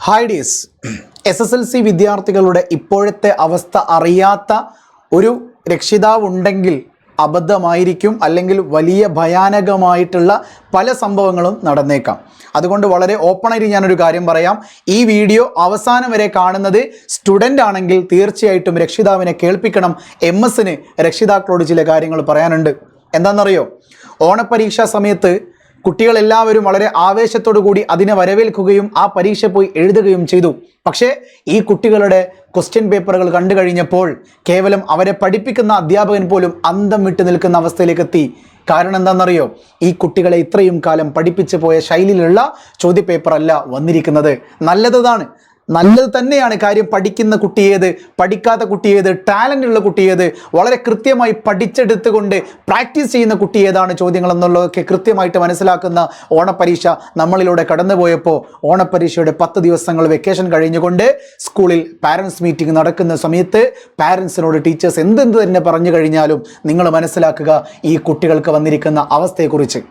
Hi days, SSLC വിദ്യാർത്ഥികളുടെ ഇപ്പോഴത്തെ അവസ്ഥ അറിയാത്ത ഒരു രക്ഷിതാവ് ഉണ്ടെങ്കിൽ അബദ്ധമായിരിക്കും, അല്ലെങ്കിൽ വലിയ ഭയാനകമായിട്ടുള്ള പല സംഭവങ്ങളും നടന്നേക്കാം. അതുകൊണ്ട് വളരെ ഓപ്പണായിട്ട് ഞാനൊരു കാര്യം പറയാം. ഈ വീഡിയോ അവസാനം വരെ കാണുന്നത് സ്റ്റുഡൻ്റ് ആണെങ്കിൽ തീർച്ചയായിട്ടും രക്ഷിതാവിനെ കേൾപ്പിക്കണം. MS-ന് രക്ഷിതാക്കളോട് ചില കാര്യങ്ങൾ പറയാനുണ്ട്. എന്താണെന്നറിയോ, ഓണപ്പരീക്ഷാ സമയത്ത് കുട്ടികളെല്ലാവരും വളരെ ആവേശത്തോടു കൂടി അതിനെ വരവേൽക്കുകയും ആ പരീക്ഷ പോയി എഴുതുകയും ചെയ്തു. പക്ഷേ ഈ കുട്ടികളുടെ ക്വസ്റ്റ്യൻ പേപ്പറുകൾ കണ്ടു കഴിഞ്ഞപ്പോൾ കേവലം അവരെ പഠിപ്പിക്കുന്ന അധ്യാപകൻ പോലും അന്തം വിട്ടു നിൽക്കുന്ന അവസ്ഥയിലേക്ക് എത്തി. കാരണം എന്താണെന്നറിയോ, ഈ കുട്ടികളെ ഇത്രയും കാലം പഠിപ്പിച്ചു പോയ ശൈലിയിലുള്ള ചോദ്യപേപ്പർ അല്ല വന്നിരിക്കുന്നത്. നല്ലത് തന്നെയാണ്. കാര്യം പഠിക്കുന്ന കുട്ടിയേത്, പഠിക്കാത്ത കുട്ടിയേത്, ടാലൻ്റ് ഉള്ള കുട്ടിയേത്, വളരെ കൃത്യമായി പഠിച്ചെടുത്തുകൊണ്ട് പ്രാക്ടീസ് ചെയ്യുന്ന കുട്ടിയേതാണ് ചോദ്യങ്ങൾ എന്നുള്ളതൊക്കെ കൃത്യമായിട്ട് മനസ്സിലാക്കുന്ന ഓണപ്പരീക്ഷ നമ്മളിലൂടെ കടന്നുപോയപ്പോൾ ഓണപ്പരീക്ഷയുടെ 10 ദിവസങ്ങൾ വെക്കേഷൻ കഴിഞ്ഞുകൊണ്ട് സ്കൂളിൽ പാരൻസ് മീറ്റിംഗ് നടക്കുന്ന സമയത്ത് പാരൻസിനോട് ടീച്ചേഴ്സ് എന്തെന്ത് തന്നെ പറഞ്ഞു കഴിഞ്ഞാലും നിങ്ങൾ മനസ്സിലാക്കുക ഈ കുട്ടികൾക്ക് വന്നിരിക്കുന്ന അവസ്ഥയെക്കുറിച്ച്.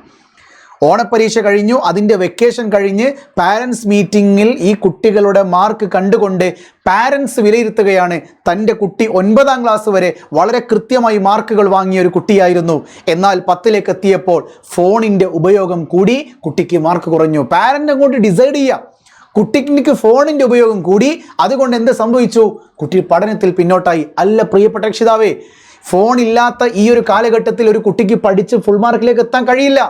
ഓണപ്പരീക്ഷ കഴിഞ്ഞു, അതിൻ്റെ വെക്കേഷൻ കഴിഞ്ഞ് പാരൻസ് മീറ്റിങ്ങിൽ ഈ കുട്ടികളുടെ മാർക്ക് കണ്ടുകൊണ്ട് പാരൻസ് വിലയിരുത്തുകയാണ്. തൻ്റെ കുട്ടി 9ാം ക്ലാസ് വരെ വളരെ കൃത്യമായി മാർക്കുകൾ വാങ്ങിയ ഒരു കുട്ടിയായിരുന്നു. എന്നാൽ 10ലേക്ക് എത്തിയപ്പോൾ ഫോണിൻ്റെ ഉപയോഗം കൂടി, കുട്ടിക്ക് മാർക്ക് കുറഞ്ഞു. പാരൻ്റ് അങ്ങോട്ട് ഡിസൈഡ് ചെയ്യാം, കുട്ടിക്ക് ഫോണിൻ്റെ ഉപയോഗം കൂടി, അതുകൊണ്ട് എന്ത് സംഭവിച്ചു? കുട്ടി പഠനത്തിൽ പിന്നോട്ടായി. അല്ല പ്രിയപ്പെട്ട രക്ഷിതാവേ, ഫോൺ ഇല്ലാത്ത ഈ ഒരു കാലഘട്ടത്തിൽ ഒരു കുട്ടിക്ക് പഠിച്ച് ഫുൾ മാർക്കിലേക്ക് എത്താൻ കഴിയില്ല.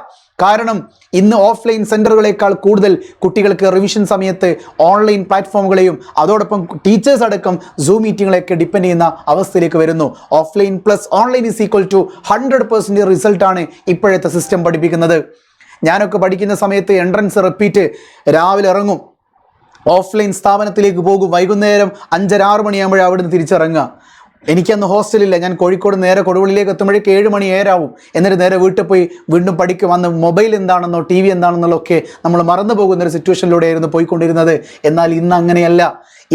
കാരണം ഇന്ന് ഓഫ്ലൈൻ സെൻ്ററുകളേക്കാൾ കൂടുതൽ കുട്ടികൾക്ക് റിവിഷൻ സമയത്ത് ഓൺലൈൻ പ്ലാറ്റ്ഫോമുകളെയും അതോടൊപ്പം ടീച്ചേഴ്സ് അടക്കം സൂം മീറ്റിങ്ങുകളെയൊക്കെ ഡിപ്പെൻഡ് ചെയ്യുന്ന അവസ്ഥയിലേക്ക് വരുന്നു. Offline plus online is equal to 100% റിസൾട്ടാണ് ഇപ്പോഴത്തെ സിസ്റ്റം പഠിപ്പിക്കുന്നത്. ഞാനൊക്കെ പഠിക്കുന്ന സമയത്ത് എൻട്രൻസ് റിപ്പീറ്റ് രാവിലെ ഇറങ്ങും, ഓഫ്ലൈൻ സ്ഥാപനത്തിലേക്ക് പോകും, വൈകുന്നേരം 5-6 മണിയാകുമ്പോഴേ അവിടുന്ന് തിരിച്ചിറങ്ങുക. എനിക്കന്ന് ഹോസ്റ്റലില്ല, ഞാൻ കോഴിക്കോട് നേരെ കൊടുവള്ളിയിലേക്ക് എത്തുമ്പോഴേക്ക് 7 മണി 7 ആവും. എന്നിട്ട് നേരെ വീട്ടിൽ പോയി വീണ്ടും പഠിക്കും. അന്ന് മൊബൈൽ എന്താണെന്നോ TV എന്താണെന്നോ ഒക്കെ നമ്മൾ മറന്നു പോകുന്നൊരു സിറ്റുവേഷനിലൂടെയായിരുന്നു പോയിക്കൊണ്ടിരുന്നത്. എന്നാൽ ഇന്ന് അങ്ങനെയല്ല.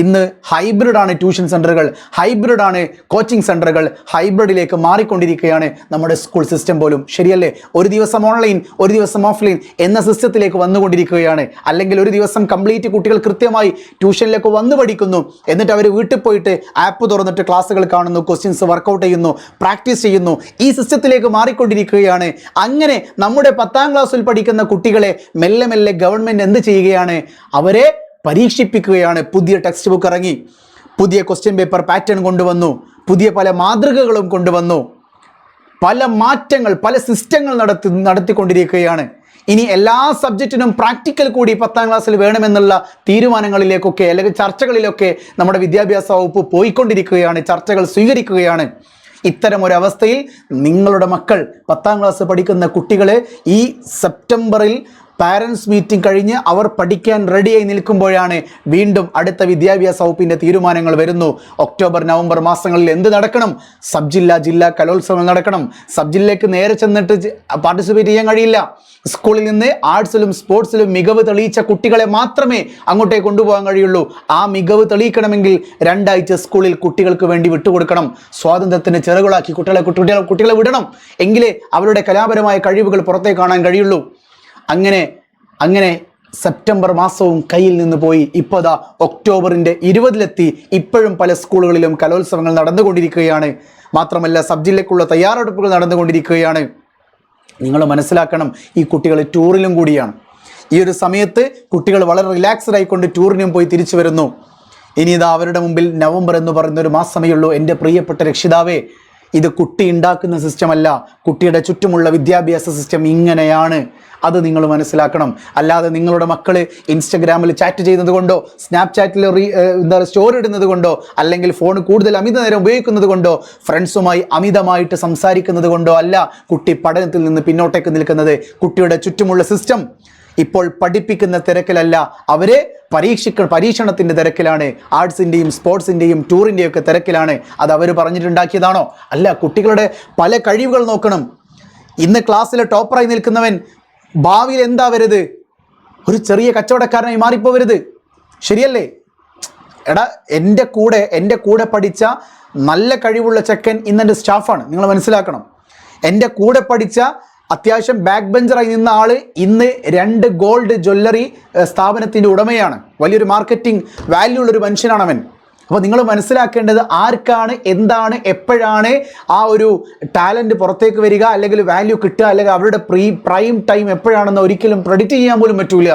ഇന്ന് ഹൈബ്രിഡാണ് ട്യൂഷൻ സെൻ്ററുകൾ, ഹൈബ്രിഡാണ് കോച്ചിങ് സെൻ്ററുകൾ, ഹൈബ്രിഡിലേക്ക് മാറിക്കൊണ്ടിരിക്കുകയാണ് നമ്മുടെ സ്കൂൾ സിസ്റ്റം പോലും. ശരിയല്ലേ? ഒരു ദിവസം ഓൺലൈൻ, ഒരു ദിവസം ഓഫ്ലൈൻ എന്ന സിസ്റ്റത്തിലേക്ക് വന്നുകൊണ്ടിരിക്കുകയാണ്. അല്ലെങ്കിൽ ഒരു ദിവസം കംപ്ലീറ്റ് കുട്ടികൾ കൃത്യമായി ട്യൂഷനിലേക്ക് വന്ന് പഠിക്കുന്നു, എന്നിട്ട് അവർ വീട്ടിൽ പോയിട്ട് ആപ്പ് തുറന്നിട്ട് ക്ലാസ്സുകൾ കാണുന്നു, ക്വസ്റ്റ്യൻസ് വർക്കൗട്ട് ചെയ്യുന്നു, പ്രാക്ടീസ് ചെയ്യുന്നു. ഈ സിസ്റ്റത്തിലേക്ക് മാറിക്കൊണ്ടിരിക്കുകയാണ്. അങ്ങനെ നമ്മുടെ 10ാം ക്ലാസ്സിൽ പഠിക്കുന്ന കുട്ടികളെ മെല്ലെ മെല്ലെ ഗവൺമെൻറ് എന്ത് ചെയ്യുകയാണ്? അവരെ പരീക്ഷിപ്പിക്കുകയാണ്. പുതിയ ടെക്സ്റ്റ് ബുക്ക് ഇറങ്ങി, പുതിയ ക്വസ്റ്റ്യൻ പേപ്പർ പാറ്റേൺ കൊണ്ടുവന്നു, പുതിയ പല മാതൃകകളും കൊണ്ടുവന്നു, പല മാറ്റങ്ങൾ, പല സിസ്റ്റങ്ങൾ നടത്തിക്കൊണ്ടിരിക്കുകയാണ്. ഇനി എല്ലാ സബ്ജക്റ്റിനും പ്രാക്ടിക്കൽ കൂടി 10ാം ക്ലാസ്സിൽ വേണമെന്നുള്ള തീരുമാനങ്ങളിലേക്കൊക്കെ അല്ലെങ്കിൽ ചർച്ചകളിലൊക്കെ നമ്മുടെ വിദ്യാഭ്യാസ വകുപ്പ് പോയിക്കൊണ്ടിരിക്കുകയാണ്, ചർച്ചകൾ സ്വീകരിക്കുകയാണ്. ഇത്തരം ഒരവസ്ഥയിൽ നിങ്ങളുടെ മക്കൾ 10ാം ക്ലാസ് പഠിക്കുന്ന കുട്ടികളെ ഈ സെപ്റ്റംബറിൽ പാരൻസ് മീറ്റിംഗ് കഴിഞ്ഞ് അവർ പഠിക്കാൻ റെഡിയായി നിൽക്കുമ്പോഴാണ് വീണ്ടും അടുത്ത വിദ്യാഭ്യാസ വകുപ്പിൻ്റെ തീരുമാനങ്ങൾ വരുന്നു. ഒക്ടോബർ നവംബർ മാസങ്ങളിൽ എന്ത് നടക്കണം? ജില്ലാ കലോത്സവങ്ങൾ നടക്കണം. ജില്ലയ്ക്ക് നേരെ ചെന്നിട്ട് പാർട്ടിസിപ്പേറ്റ് ചെയ്യാൻ കഴിയില്ല. സ്കൂളിൽ നിന്ന് ആർട്സിലും സ്പോർട്സിലും മികവ് തെളിയിച്ച കുട്ടികളെ മാത്രമേ അങ്ങോട്ടേക്ക് കൊണ്ടുപോകാൻ കഴിയുള്ളൂ. ആ മികവ് തെളിയിക്കണമെങ്കിൽ 2 ആഴ്ച സ്കൂളിൽ കുട്ടികൾക്ക് വേണ്ടി വിട്ടുകൊടുക്കണം. സ്വാതന്ത്ര്യത്തിന് ചെറുകളാക്കി കുട്ടികളെ വിടണം. എങ്കിലേ അവരുടെ കലാപരമായ കഴിവുകൾ പുറത്തേക്ക് കാണാൻ കഴിയുള്ളൂ. അങ്ങനെ സെപ്റ്റംബർ മാസവും കയ്യിൽ നിന്ന് പോയി. ഇപ്പോൾ ദാ ഒക്ടോബറിൻ്റെ 20-ലെത്തി. ഇപ്പോഴും പല സ്കൂളുകളിലും കലോത്സവങ്ങൾ നടന്നുകൊണ്ടിരിക്കുകയാണ്. മാത്രമല്ല ജില്ലയ്ക്കുള്ള തയ്യാറെടുപ്പുകൾ നടന്നുകൊണ്ടിരിക്കുകയാണ്. നിങ്ങൾ മനസ്സിലാക്കണം, ഈ കുട്ടികൾ ടൂറിലും കൂടിയാണ്. ഈ ഒരു സമയത്ത് കുട്ടികൾ വളരെ റിലാക്സ്ഡ് ആയിക്കൊണ്ട് ടൂറിനും പോയി തിരിച്ചു വരുന്നു. ഇനി ഇതാ അവരുടെ മുമ്പിൽ നവംബർ എന്ന് പറയുന്ന ഒരു മാസമേ ഉള്ളൂ. എൻ്റെ പ്രിയപ്പെട്ട രക്ഷിതാവേ, ഇത് കുട്ടി ഉണ്ടാക്കുന്ന സിസ്റ്റമല്ല, കുട്ടിയുടെ ചുറ്റുമുള്ള വിദ്യാഭ്യാസ സിസ്റ്റം ഇങ്ങനെയാണ്. അത് നിങ്ങൾ മനസ്സിലാക്കണം. അല്ലാതെ നിങ്ങളുടെ മക്കൾ ഇൻസ്റ്റഗ്രാമിൽ ചാറ്റ് ചെയ്യുന്നത് കൊണ്ടോ, സ്നാപ്ചാറ്റിൽ സ്റ്റോറി ഇടുന്നത് കൊണ്ടോ, അല്ലെങ്കിൽ ഫോൺ കൂടുതൽ അമിത നേരം ഉപയോഗിക്കുന്നത് കൊണ്ടോ, ഫ്രണ്ട്സുമായി അമിതമായിട്ട് സംസാരിക്കുന്നത് കൊണ്ടോ അല്ല കുട്ടി പഠനത്തിൽ നിന്ന് പിന്നോട്ടേക്ക് നിൽക്കുന്നത്. കുട്ടിയുടെ ചുറ്റുമുള്ള സിസ്റ്റം ഇപ്പോൾ പഠിപ്പിക്കുന്ന തിരക്കിലല്ല, അവരെ പരീക്ഷണത്തിൻ്റെ തിരക്കിലാണ്. ആർട്സിൻ്റെയും സ്പോർട്സിൻ്റെയും ടൂറിൻ്റെയും ഒക്കെ തിരക്കിലാണ്. അത് അവർ പറഞ്ഞിട്ടുണ്ടാക്കിയതാണോ? അല്ല. കുട്ടികളുടെ പല കഴിവുകൾ നോക്കണം. ഇന്ന് ക്ലാസ്സിലെ ടോപ്പറായി നിൽക്കുന്നവൻ ഭാവിയിൽ എന്താവരുത്? ഒരു ചെറിയ കച്ചവടക്കാരനായി മാറിപ്പോവരുത്. ശരിയല്ലേ? എടാ, എൻ്റെ കൂടെ പഠിച്ച നല്ല കഴിവുള്ള ചെക്കൻ ഇന്നെൻ്റെ സ്റ്റാഫാണ്. നിങ്ങൾ മനസ്സിലാക്കണം. എൻ്റെ കൂടെ പഠിച്ച അത്യാവശ്യം ബാക്ക് ബെഞ്ചറായി നിന്ന ആള് ഇന്ന് 2 ഗോൾഡ് ജ്വല്ലറി സ്ഥാപനത്തിൻ്റെ ഉടമയാണ്. വലിയൊരു മാർക്കറ്റിംഗ് വാല്യൂ ഉള്ളൊരു മനുഷ്യനാണ് അവൻ. അപ്പോൾ നിങ്ങൾ മനസ്സിലാക്കേണ്ടത് ആർക്കാണ്, എന്താണ്, എപ്പോഴാണ് ആ ഒരു ടാലൻറ്റ് പുറത്തേക്ക് വരിക, അല്ലെങ്കിൽ വാല്യൂ കിട്ടുക, അല്ലെങ്കിൽ അവരുടെ പ്രൈം ടൈം എപ്പോഴാണെന്ന് ഒരിക്കലും പ്രെഡിക്റ്റ് ചെയ്യാൻ പോലും പറ്റൂല.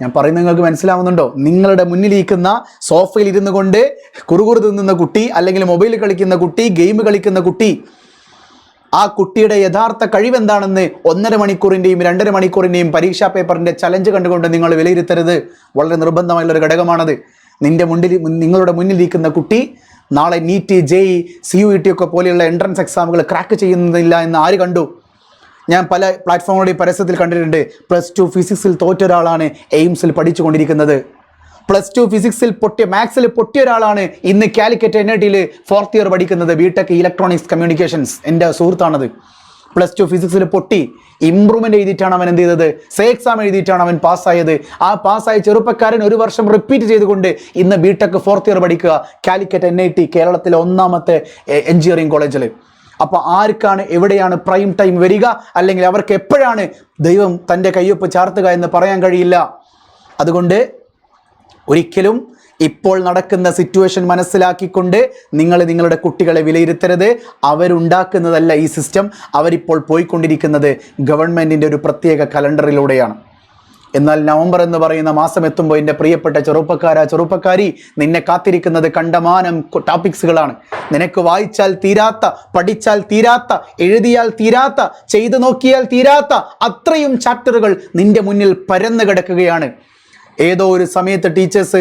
ഞാൻ പറയുന്നത് നിങ്ങൾക്ക് മനസ്സിലാവുന്നുണ്ടോ? നിങ്ങളുടെ മുന്നിലിരിക്കുന്ന സോഫയിൽ ഇരുന്നു കൊണ്ട് കുറുകുറു തിന്നുന്ന കുട്ടി, അല്ലെങ്കിൽ മൊബൈൽ കളിക്കുന്ന കുട്ടി, ഗെയിം കളിക്കുന്ന കുട്ടി, ആ കുട്ടിയുടെ യഥാർത്ഥ കഴിവെന്താണെന്ന് 1.5 മണിക്കൂറിൻ്റെയും 2.5 മണിക്കൂറിൻ്റെയും പരീക്ഷാ പേപ്പറിൻ്റെ ചലഞ്ച് കണ്ടുകൊണ്ട് നിങ്ങൾ വിലയിരുത്തരുത്. വളരെ നിർബന്ധമായുള്ളൊരു ഘടകമാണത്. നിങ്ങളുടെ മുന്നിലിരിക്കുന്ന കുട്ടി നാളെ നീറ്റ്, JEE, CUET ഒക്കെ പോലെയുള്ള എൻട്രൻസ് എക്സാമുകൾ ക്രാക്ക് ചെയ്യുന്നില്ല എന്ന് ആര് കണ്ടു? ഞാൻ പല പ്ലാറ്റ്ഫോമുകളുടെയും പരസ്യത്തിൽ കണ്ടിട്ടുണ്ട്. +2 ഫിസിക്സിൽ തോറ്റ ഒരാളാണ് എയിംസിൽ പഠിച്ചുകൊണ്ടിരിക്കുന്നത്. +2 ഫിസിക്സിൽ മാത്സിൽ പൊട്ടിയ ഒരാളാണ് ഇന്ന് കാലിക്കറ്റ് NIT 4th ഇയർ പഠിക്കുന്നത്, BTech ഇലക്ട്രോണിക്സ് കമ്മ്യൂണിക്കേഷൻസ്. എൻ്റെ സുഹൃത്താണത്. +2 ഫിസിക്സിൽ പൊട്ടി ഇമ്പ്രൂവ്മെൻ്റ് എഴുതിയിട്ടാണ് അവൻ എന്ത് ചെയ്തത്? എക്സാം എഴുതിയിട്ടാണ് അവൻ പാസ്സായത്. ആ പാസ്സായ ചെറുപ്പക്കാരൻ 1 വർഷം റിപ്പീറ്റ് ചെയ്തുകൊണ്ട് ഇന്ന് BTech 4th ഇയർ പഠിക്കുക, കാലിക്കറ്റ് NIT, കേരളത്തിലെ 1ാമത്തെ എഞ്ചിനീയറിംഗ് കോളേജിൽ. അപ്പോൾ ആർക്കാണ്, എവിടെയാണ് പ്രൈം ടൈം വരിക, അല്ലെങ്കിൽ അവർക്ക് എപ്പോഴാണ് ദൈവം തൻ്റെ കയ്യൊപ്പ് ചാർത്തുക എന്ന് പറയാൻ കഴിയില്ല. അതുകൊണ്ട് ഒരിക്കലും ഇപ്പോൾ നടക്കുന്ന സിറ്റുവേഷൻ മനസ്സിലാക്കിക്കൊണ്ട് നിങ്ങളുടെ കുട്ടികളെ വിലയിരുത്തരുത്. അവരുണ്ടാക്കുന്നതല്ല ഈ സിസ്റ്റം. അവരിപ്പോൾ പോയിക്കൊണ്ടിരിക്കുന്നത് ഗവൺമെൻറ്റിൻ്റെ ഒരു പ്രത്യേക കലണ്ടറിലൂടെയാണ്. എന്നാൽ നവംബർ എന്ന് പറയുന്ന മാസം എത്തുമ്പോൾ എൻ്റെ പ്രിയപ്പെട്ട ചെറുപ്പക്കാരി, നിന്നെ കാത്തിരിക്കുന്നത് കണ്ടമാനം ടോപ്പിക്സുകളാണ്. നിനക്ക് വായിച്ചാൽ തീരാത്ത, പഠിച്ചാൽ തീരാത്ത, എഴുതിയാൽ തീരാത്ത, ചെയ്തു നോക്കിയാൽ തീരാത്ത അത്രയും ചാപ്റ്ററുകൾ നിന്റെ മുന്നിൽ പരന്നു കിടക്കുകയാണ്. ഏതോ ഒരു സമയത്ത് ടീച്ചേഴ്സ്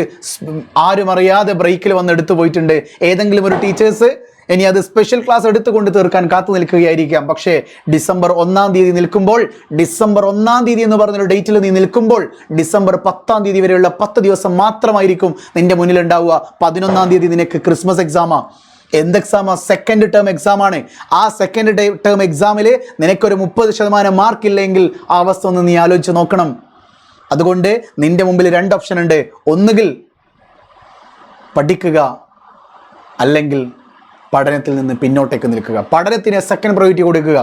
ആരും അറിയാതെ ബ്രേക്കിൽ വന്ന് എടുത്തു പോയിട്ടുണ്ട്. ഏതെങ്കിലും ഒരു ടീച്ചേഴ്സ് ഇനി അത് സ്പെഷ്യൽ ക്ലാസ് എടുത്തുകൊണ്ട് തീർക്കാൻ കാത്തു നിൽക്കുകയായിരിക്കാം. പക്ഷേ ഡിസംബർ 1-ാം തീയതി നിൽക്കുമ്പോൾ, ഡിസംബർ 1-ാം തീയതി എന്ന് പറഞ്ഞൊരു ഡേറ്റിൽ നീ നിൽക്കുമ്പോൾ, ഡിസംബർ 10-ാം തീയതി വരെയുള്ള 10 ദിവസം മാത്രമായിരിക്കും നിന്റെ മുന്നിലുണ്ടാവുക. 11-ാം തീയതി നിനക്ക് ക്രിസ്മസ് എക്സാമാ. എന്ത് എക്സാമാ? Second term എക്സാമാണ്. ആ സെക്കൻഡ് ടേം എക്സാമിൽ നിനക്കൊരു 30% മാർക്ക് ഇല്ലെങ്കിൽ ആ അവസ്ഥ ഒന്ന് നീ ആലോചിച്ച് നോക്കണം. അതുകൊണ്ട് നിന്റെ മുമ്പിൽ 2 ഓപ്ഷൻ ഉണ്ട്. ഒന്നുകിൽ പഠിക്കുക, അല്ലെങ്കിൽ പഠനത്തിൽ നിന്ന് പിന്നോട്ടേക്ക് നിൽക്കുക. പഠനത്തിന് സെക്കൻഡ് പ്രയോറിറ്റി കൊടുക്കുക.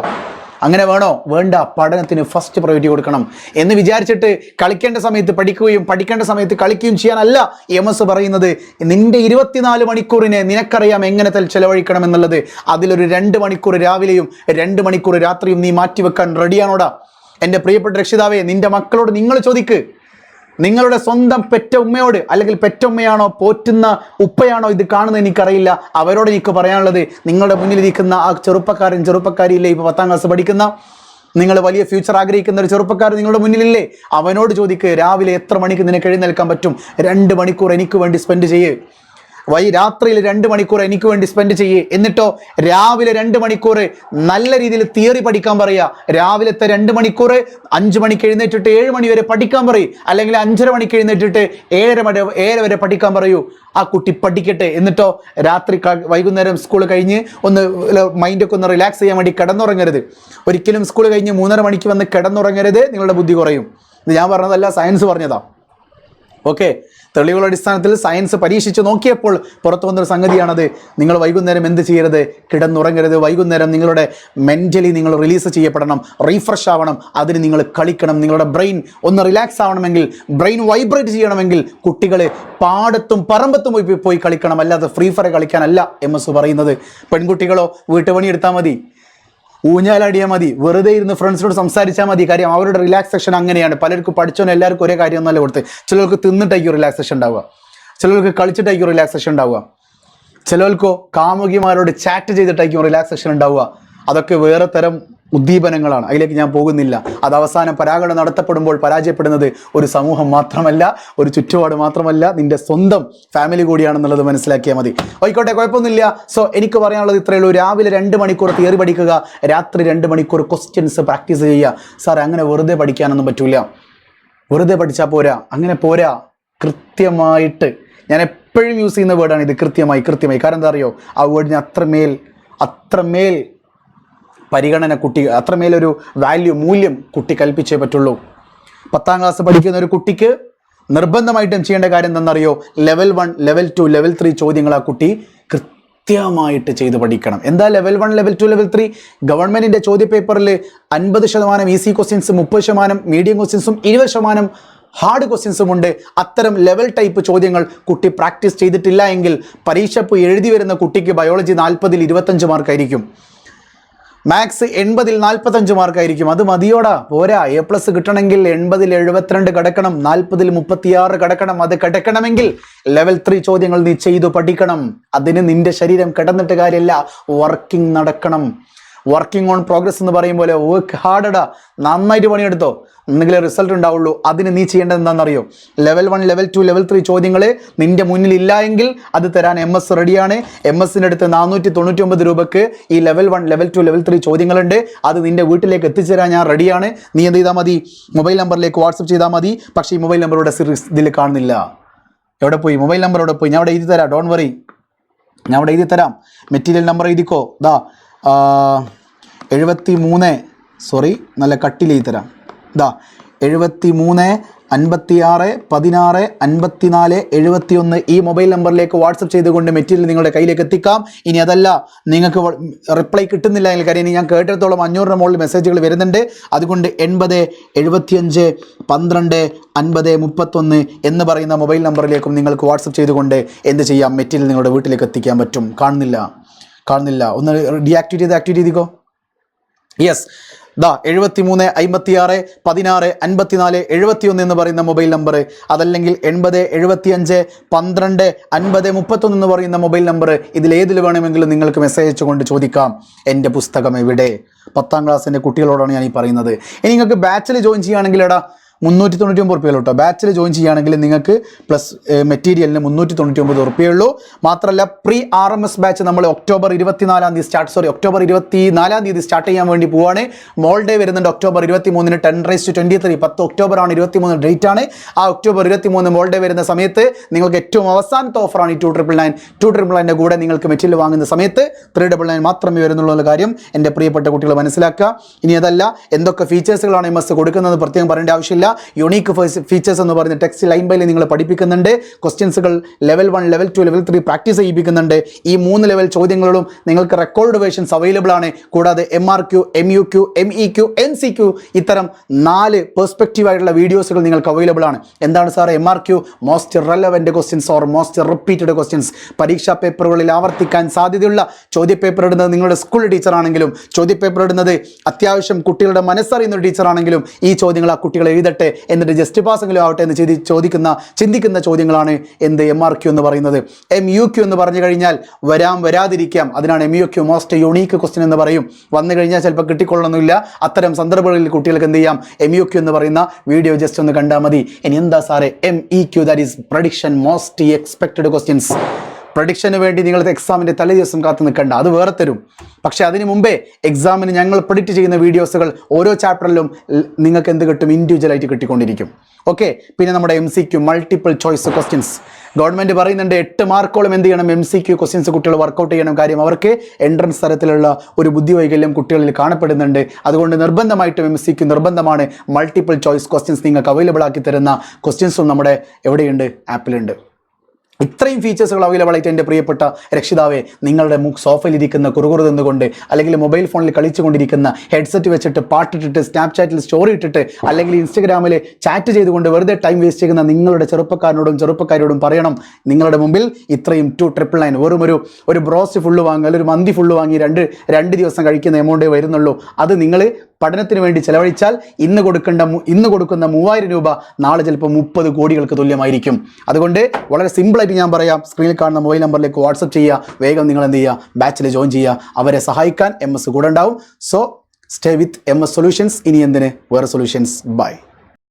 അങ്ങനെ വേണോ? വേണ്ട. പഠനത്തിന് ഫസ്റ്റ് പ്രയോറിറ്റി കൊടുക്കണം എന്ന് വിചാരിച്ചിട്ട് കളിക്കേണ്ട സമയത്ത് പഠിക്കുകയും പഠിക്കേണ്ട സമയത്ത് കളിക്കുകയും ചെയ്യാനല്ല MS പറയുന്നത്. നിന്റെ 24 മണിക്കൂറിനെ നിനക്കറിയാം എങ്ങനെ ചെലവഴിക്കണം എന്നുള്ളത്. അതിലൊരു 2 മണിക്കൂർ രാവിലെയും 2 മണിക്കൂർ രാത്രിയും നീ മാറ്റിവെക്കാൻ റെഡിയാണോടാ? എൻ്റെ പ്രിയപ്പെട്ട രക്ഷിതാവേ, നിന്റെ മക്കളോട് നിങ്ങൾ ചോദിക്ക്. നിങ്ങളുടെ സ്വന്തം പെറ്റ ഉമ്മയോട്, അല്ലെങ്കിൽ പെറ്റുമ്മയാണോ പോറ്റുന്ന ഉപ്പയാണോ ഇത് കാണുന്നത് എനിക്കറിയില്ല, അവരോട് എനിക്ക് പറയാനുള്ളത്, നിങ്ങളുടെ മുന്നിലിരിക്കുന്ന ആ ചെറുപ്പക്കാരില്ലേ, ഇപ്പോൾ 10ാം ക്ലാസ് പഠിക്കുന്ന, നിങ്ങൾ വലിയ ഫ്യൂച്ചർ ആഗ്രഹിക്കുന്ന ഒരു ചെറുപ്പക്കാരൻ നിങ്ങളുടെ മുന്നിലില്ലേ, അവനോട് ചോദിക്ക്, രാവിലെ എത്ര മണിക്ക് നിനക്ക് എഴുന്നേൽക്കാൻ പറ്റും? 2 മണിക്കൂർ എനിക്ക് വേണ്ടി സ്പെൻഡ് ചെയ്യേ. രാത്രിയിൽ 2 മണിക്കൂർ എനിക്ക് വേണ്ടി സ്പെൻഡ് ചെയ്യേ. എന്നിട്ടോ രാവിലെ 2 മണിക്കൂർ നല്ല രീതിയിൽ തിയറി പഠിക്കാൻ പറയുക. രാവിലത്തെ 2 മണിക്കൂർ 5 മണിക്ക് എഴുന്നേറ്റിട്ട് 7 മണി വരെ പഠിക്കാൻ പറയും, അല്ലെങ്കിൽ 5:30 മണിക്ക് എഴുന്നേറ്റിട്ട് 7 വരെ പഠിക്കാൻ പറയൂ. ആ കുട്ടി പഠിക്കട്ടെ. എന്നിട്ടോ രാത്രി വൈകുന്നേരം സ്കൂൾ കഴിഞ്ഞ് ഒന്ന് മൈൻഡൊക്കെ ഒന്ന് റിലാക്സ് ചെയ്യാൻ വേണ്ടി കിടന്നുറങ്ങരുത്. ഒരിക്കലും സ്കൂൾ കഴിഞ്ഞ് 3:30 മണിക്ക് വന്ന് കിടന്നുറങ്ങരുത്. നിങ്ങളുടെ ബുദ്ധി കുറയും. ഇത് ഞാൻ പറഞ്ഞതല്ല, സയൻസ് പറഞ്ഞതാ. ഓക്കെ, തെളിവുകളുടെ അടിസ്ഥാനത്തിൽ സയൻസ് പരീക്ഷിച്ച് നോക്കിയപ്പോൾ പുറത്തു വന്നൊരു സംഗതിയാണത്. നിങ്ങൾ വൈകുന്നേരം എന്ത് ചെയ്യരുത്? കിടന്നുറങ്ങരുത്. വൈകുന്നേരം നിങ്ങളുടെ മെൻ്റലി നിങ്ങൾ റിലീസ് ചെയ്യപ്പെടണം, റീഫ്രഷ് ആവണം. അതിന് നിങ്ങൾ കളിക്കണം. നിങ്ങളുടെ ബ്രെയിൻ ഒന്ന് റിലാക്സ് ആവണമെങ്കിൽ, ബ്രെയിൻ വൈബ്രേറ്റ് ചെയ്യണമെങ്കിൽ കുട്ടികൾ പാടത്തും പറമ്പത്തും പോയി കളിക്കണം. അല്ലാതെ ഫ്രീ ഫയർ കളിക്കാനല്ല MS പറയുന്നത്. പെൺകുട്ടികളോ വീട്ടുപണി എടുത്താൽ മതി, ഊഞ്ഞാലാടിയാൽ മതി, വെറുതെ ഇരുന്ന് ഫ്രണ്ട്സിനോട് സംസാരിച്ചാൽ മതി. കാര്യം അവരുടെ റിലാക്സേഷൻ അങ്ങനെയാണ്. പലർക്കും പഠിച്ചോന്ന് എല്ലാവർക്കും ഒരേ കാര്യം ഒന്നല്ല കൊടുത്ത്. ചിലർക്ക് തിന്നിട്ടായിരിക്കും റിലാക്സേഷൻ ഉണ്ടാവുക, ചിലർക്ക് കളിച്ചിട്ടായിരിക്കും റിലാക്സേഷൻ ഉണ്ടാവുക, ചിലർക്കോ കാമുകിമാരോട് ചാറ്റ് ചെയ്തിട്ടായിരിക്കും റിലാക്സേഷൻ ഉണ്ടാവുക. അതൊക്കെ വേറെ തരം ഉദ്ദീപനങ്ങളാണ്. അതിലേക്ക് ഞാൻ പോകുന്നില്ല. അത് അവസാനം പരാഗണം നടത്തപ്പെടുമ്പോൾ പരാജയപ്പെടുന്നത് ഒരു സമൂഹം മാത്രമല്ല, ഒരു ചുറ്റുപാട് മാത്രമല്ല, നിന്റെ സ്വന്തം ഫാമിലി കൂടിയാണെന്നുള്ളത് മനസ്സിലാക്കിയാൽ മതി. ആയിക്കോട്ടെ, കുഴപ്പമൊന്നുമില്ല. സോ എനിക്ക് പറയാനുള്ളത് ഇത്രയേ ഉള്ളൂ. രാവിലെ 2 മണിക്കൂർ തിയറി പഠിക്കുക, രാത്രി 2 മണിക്കൂർ ക്വസ്റ്റ്യൻസ് പ്രാക്ടീസ് ചെയ്യുക. സാർ, അങ്ങനെ വെറുതെ പഠിക്കാനൊന്നും പറ്റൂല. വെറുതെ പഠിച്ചാൽ പോരാ, അങ്ങനെ പോരാ. കൃത്യമായിട്ട്, ഞാൻ എപ്പോഴും യൂസ് ചെയ്യുന്ന വേർഡാണ് ഇത്, കൃത്യമായി. കാരണം എന്താ അറിയോ? ആ വേർഡിന് അത്രമേൽ പരിഗണന കുട്ടി, അത്രമേലൊരു മൂല്യം കുട്ടി കൽപ്പിച്ചേ പറ്റുള്ളൂ. 10ാം ക്ലാസ് പഠിക്കുന്ന ഒരു കുട്ടിക്ക് നിർബന്ധമായിട്ടും ചെയ്യേണ്ട കാര്യം എന്താണെന്നറിയോ? ലെവൽ 1, ലെവൽ 2, ലെവൽ 3 ചോദ്യങ്ങൾ ആ കുട്ടി കൃത്യമായിട്ട് ചെയ്ത് പഠിക്കണം. എന്താ ലെവൽ 1, ലെവൽ 2, ലെവൽ 3? ഗവൺമെൻറ്റിൻ്റെ ചോദ്യപേപ്പറിൽ 50% ഈസി ക്വസ്റ്റ്യൻസ്, 30% മീഡിയം ക്വസ്റ്റ്യൻസും 20% ഹാർഡ് ക്വസ്റ്റ്യൻസും ഉണ്ട്. അത്തരം ലെവൽ ടൈപ്പ് ചോദ്യങ്ങൾ കുട്ടി പ്രാക്ടീസ് ചെയ്തിട്ടില്ല എങ്കിൽ പരീക്ഷപ്പ് എഴുതി വരുന്ന കുട്ടിക്ക് ബയോളജി 40-ൽ 25 മാർക്കായിരിക്കും, മാത്സ് 80-ൽ 45 മാർക്കായിരിക്കും. അത് മതിയോടാ, പോരാ. A+ കിട്ടണമെങ്കിൽ 80-ൽ 72 കിടക്കണം, 40-ൽ 36 കിടക്കണം. അത് കിടക്കണമെങ്കിൽ ലെവൽ 3 ചോദ്യങ്ങൾ നീ ചെയ്തു പഠിക്കണം. അതിന് നിന്റെ ശരീരം കിടന്നിട്ട് കാര്യമില്ല, വർക്കിംഗ് നടക്കണം. വർക്കിംഗ് ഓൺ പ്രോഗ്രസ് എന്ന് പറയും പോലെ വർക്ക് ഹാർഡടാ, നന്നായിട്ട് പണിയെടുത്തോ, എന്തെങ്കിലും റിസൾട്ട് ഉണ്ടാവുള്ളൂ. അതിന് നീ ചെയ്യേണ്ടത് എന്താണെന്നറിയോ? ലെവൽ 1, ലെവൽ 2, ലെവൽ 3 ചോദ്യങ്ങൾ നിൻ്റെ മുന്നിൽ ഇല്ല എങ്കിൽ അത് തരാൻ MS റെഡിയാണ്. MS-ൻ്റെ അടുത്ത് 499 രൂപയ്ക്ക് ഈ ലെവൽ 1, ലെവൽ 2, ലെവൽ 3 ചോദ്യങ്ങളുണ്ട്. അത് നിൻ്റെ വീട്ടിലേക്ക് എത്തിച്ചേരാൻ ഞാൻ റെഡിയാണ്. നീ എന്ത് ചെയ്താൽ മതി? മൊബൈൽ നമ്പറിലേക്ക് വാട്സപ്പ് ചെയ്താൽ മതി. പക്ഷേ ഈ മൊബൈൽ നമ്പറുടെ സീരീസ് ഇതിൽ കാണുന്നില്ല. എവിടെ പോയി? മൊബൈൽ നമ്പർ എവിടെ പോയി? ഞാൻ അവിടെ എഴുതി തരാം, ഡോണ്ട് വറി, ഞാൻ അവിടെ എഴുതി തരാം. മെറ്റീരിയൽ നമ്പർ എഴുതിക്കോ. 73, സോറി, നല്ല കട്ടിൽ എഴുതി തരാം. 73 56 16 54 71 ഈ മൊബൈൽ നമ്പറിലേക്ക് വാട്സപ്പ് ചെയ്തുകൊണ്ട് മെറ്റീരിയൽ നിങ്ങളുടെ കയ്യിലേക്ക് എത്തിക്കാം. ഇനി അതല്ല, നിങ്ങൾക്ക് റിപ്ലൈ കിട്ടുന്നില്ല എങ്കിൽ കാര്യം ഞാൻ കേട്ടിടത്തോളം 500 മുകളിൽ മെസ്സേജുകൾ വരുന്നുണ്ട്. അതുകൊണ്ട് 80 75 12 50 31 എന്ന് പറയുന്ന മൊബൈൽ നമ്പറിലേക്കും നിങ്ങൾക്ക് വാട്സപ്പ് ചെയ്തുകൊണ്ട് എന്ത് ചെയ്യാം? മെറ്റീരിയൽ നിങ്ങളുടെ വീട്ടിലേക്ക് എത്തിക്കാൻ പറ്റും. കാണുന്നില്ല, ഒന്ന് ഡീആക്ടിവേറ്റ് ചെയ്തിക്കോ. യെസ്, 73 56 16 54 71 എന്ന് പറയുന്ന മൊബൈൽ നമ്പർ, അതല്ലെങ്കിൽ 80 75 12 50 31 എന്ന് പറയുന്ന മൊബൈൽ നമ്പർ, ഇതിലേതിൽ വേണമെങ്കിലും നിങ്ങൾക്ക് മെസ്സേജ് അയച്ചുകൊണ്ട് ചോദിക്കാം, എൻ്റെ പുസ്തകം എവിടെ? 10ാം ക്ലാസ്സിൻ്റെ കുട്ടികളോടാണ് ഞാൻ ഈ പറയുന്നത്. ഇനി നിങ്ങൾക്ക് ബാച്ചിൽ ജോയിൻ ചെയ്യുകയാണെങ്കിൽ 399 റുപ്യ കേട്ടോ. ബാച്ചിൽ ജോയിൻ ചെയ്യുകയാണെങ്കിൽ നിങ്ങൾക്ക് പ്ലസ് മെറ്റീരിയലിന് 399 റുപ്യുള്ളൂ. മാത്രമല്ല പ്രീ RMS ബാച്ച് നമ്മൾ ഒക്ടോബർ 24 സ്റ്റാർട്ട് ചെയ്യാൻ വേണ്ടി പോവാണ്. മോൾ ഡേ വരുന്നുണ്ട് ഒക്ടോബർ 23-ന് 10⁻23 10 ഒക്ടോബറാണ് 23 ഡേറ്റ് ആണ്. ആ ഒക്ടോബർ 23 മോൾ ഡേ വരുന്ന സമയത്ത് നിങ്ങൾക്ക് ഏറ്റവും അവസാനത്തെ ഓഫറാണ് ഈ 299 കൂടെ നിങ്ങൾക്ക് മെറ്റീരിയൽ വാങ്ങുന്ന സമയത്ത് 399 മാത്രമേ വരുന്നുള്ളൂ എന്ന കാര്യം എൻ്റെ പ്രിയപ്പെട്ട കുട്ടികൾ മനസ്സിലാക്കുക. ഇനി അതല്ല, എന്തൊക്കെ ഫീച്ചേഴ്സുകളാണ് MS കൊടുക്കുന്നത് പ്രത്യേകം പറയേണ്ട ആവശ്യമില്ല. യുണീക്ക് ഫീച്ചേഴ്സ് എന്ന് പറഞ്ഞ ടെക്സ്റ്റ് ലൈൻ ബൈ നിങ്ങൾ പഠിപ്പിക്കുന്നുണ്ട്. ക്വസ്റ്റ്യൻസുകൾ ലെവൽ 1, ലെവൽ 2, ലെവൽ 3 പ്രാക്ടീസ് ചെയ്യിപ്പിക്കുന്നുണ്ട്. ഈ 3 ലെവൽ ചോദ്യങ്ങളും നിങ്ങൾക്ക് റെക്കോർഡ് വേർഷൻസ് അവൈലബിൾ ആണ്. കൂടാതെ MRQ, MUQ, MEQ, NCQ ഇത്തരം 4 പെർസ്പെക്റ്റീവ് ആയിട്ടുള്ള വീഡിയോസുകൾ നിങ്ങൾക്ക് അവൈലബിൾ ആണ്. എന്താണ് sir MRQ? Most relevant questions or most repeated questions. പരീക്ഷാ പേപ്പറുകളിൽ ആവർത്തിക്കാൻ സാധ്യതയുള്ള ചോദ്യപേപ്പർ ഇടുന്നത് നിങ്ങളുടെ സ്കൂൾ ടീച്ചർ ആണെങ്കിലും, ചോദ്യപേപ്പർ ഇടുന്നത് അത്യാവശ്യം കുട്ടികളുടെ മനസ്സറിയുന്ന ഒരു ടീച്ചർ ആണെങ്കിലും, ഈ ചോദ്യങ്ങൾ ആ കുട്ടികൾ എഴുതട്ടെ, എന്നിട്ട് ജസ്റ്റ് പാസെങ്കിലും ആവട്ടെ എന്ന് ചിന്തിക്കുന്ന ചോദ്യങ്ങളാണ് എന്ത് MRQ എന്ന് പറയുന്നത്. MUQ എന്ന് പറഞ്ഞു കഴിഞ്ഞാൽ വരാതിരിക്കാം. അതിനാണ് MUQ, മോസ്റ്റ് യുണീക്ക് ക്വസ്റ്റ്യൻ എന്ന് പറയും. വന്നു കഴിഞ്ഞാൽ ചിലപ്പോൾ കിട്ടിക്കൊള്ളണമെന്നില്ല. അത്തരം സന്ദർഭങ്ങളിൽ കുട്ടികൾക്ക് എന്ത് ചെയ്യാം? MUQ എന്ന് പറയുന്ന വീഡിയോ ജസ്റ്റ് ഒന്ന് കണ്ടാൽ മതി. ഇനി എന്താ സാറേ MEQ? That is prediction, most expected questions. പ്രഡിക്ഷന് വേണ്ടി നിങ്ങൾ എക്സാമിൻ്റെ തലേ ദിവസം കാത്തു നിൽക്കണ്ട, അത് വേറെ തരും. പക്ഷേ അതിന് മുമ്പേ എക്സാമിന് ഞങ്ങൾ പ്രെഡിക്റ്റ് ചെയ്യുന്ന വീഡിയോസുകൾ ഓരോ ചാപ്റ്ററിലും നിങ്ങൾക്ക് എന്ത് കിട്ടും? ഇൻഡിവിജ്വലായിട്ട് കിട്ടിക്കൊണ്ടിരിക്കും. ഓക്കെ, പിന്നെ നമ്മുടെ MCQ, multiple choice questions. Government പറയുന്നുണ്ട് 8 മാർക്കോളം എന്ത് ചെയ്യണം? MCQ ക്വസ്റ്റ്യൻസ് കുട്ടികൾ വർക്കൗട്ട് ചെയ്യണം. കാര്യം അവർക്ക് എൻട്രൻസ് തരത്തിലുള്ള ഒരു ബുദ്ധിവൈകല്യം കുട്ടികളിൽ കാണപ്പെടുന്നുണ്ട്. അതുകൊണ്ട് നിർബന്ധമായിട്ടും MCQ നിർബന്ധമാണ്. മൾട്ടിപ്പിൾ ചോയ്സ് ക്വസ്റ്റ്യൻസ് നിങ്ങൾക്ക് അവൈലബിൾ ആക്കി തരുന്ന ക്വസ്റ്റ്യൻസും നമ്മുടെ എവിടെയുണ്ട്? ആപ്പിലുണ്ട്. ഇത്രയും ഫീച്ചേഴ്സുകൾ അവൈലബിൾ ആയിട്ട് എൻ്റെ പ്രിയപ്പെട്ട രക്ഷിതാവെ, നിങ്ങളുടെ സോഫയിലിരിക്കുന്ന കുറുകുറു നിന്നുകൊണ്ട്, അല്ലെങ്കിൽ മൊബൈൽ ഫോണിൽ കളിച്ചുകൊണ്ടിരിക്കുന്ന, ഹെഡ്സെറ്റ് വെച്ചിട്ട് പാട്ടിട്ടിട്ട് സ്നാപ്ചാറ്റിൽ സ്റ്റോറി ഇട്ടിട്ട്, അല്ലെങ്കിൽ ഇൻസ്റ്റഗ്രാമിൽ ചാറ്റ് ചെയ്തുകൊണ്ട് വെറുതെ ടൈം വേസ്റ്റ് ചെയ്യുന്ന നിങ്ങളുടെ ചെറുപ്പക്കാരോടും പറയണം, നിങ്ങളുടെ മുമ്പിൽ ഇത്രയും 299 വെറും ഒരു ബ്രോസ്റ്റ് ഫുള്ള് വാങ്ങുക, അല്ലെങ്കിൽ ഒരു മന്തി ഫുള്ള് വാങ്ങി രണ്ട് ദിവസം കഴിക്കുന്ന എമൗണ്ടേ വരുന്നുള്ളൂ. അത് നിങ്ങൾ പഠനത്തിന് വേണ്ടി ചെലവഴിച്ചാൽ ഇന്ന് കൊടുക്കുന്ന 3000 രൂപ നാളെ ചിലപ്പോൾ 30 കോടികൾക്ക് തുല്യമായിരിക്കും. അതുകൊണ്ട് വളരെ സിമ്പിളായിട്ട് ഞാൻ പറയാം, സ്ക്രീനിൽ കാണുന്ന മൊബൈൽ നമ്പറിലേക്ക് വാട്സപ്പ് ചെയ്യുക. വേഗം നിങ്ങൾ എന്ത് ചെയ്യുക? ബാച്ചിൽ ജോയിൻ ചെയ്യുക. അവരെ സഹായിക്കാൻ MS കൂടെ ഉണ്ടാവും. So stay with MS solutions. ഇനി എന്തിന് വേറെ സൊല്യൂഷൻസ്. ബൈ.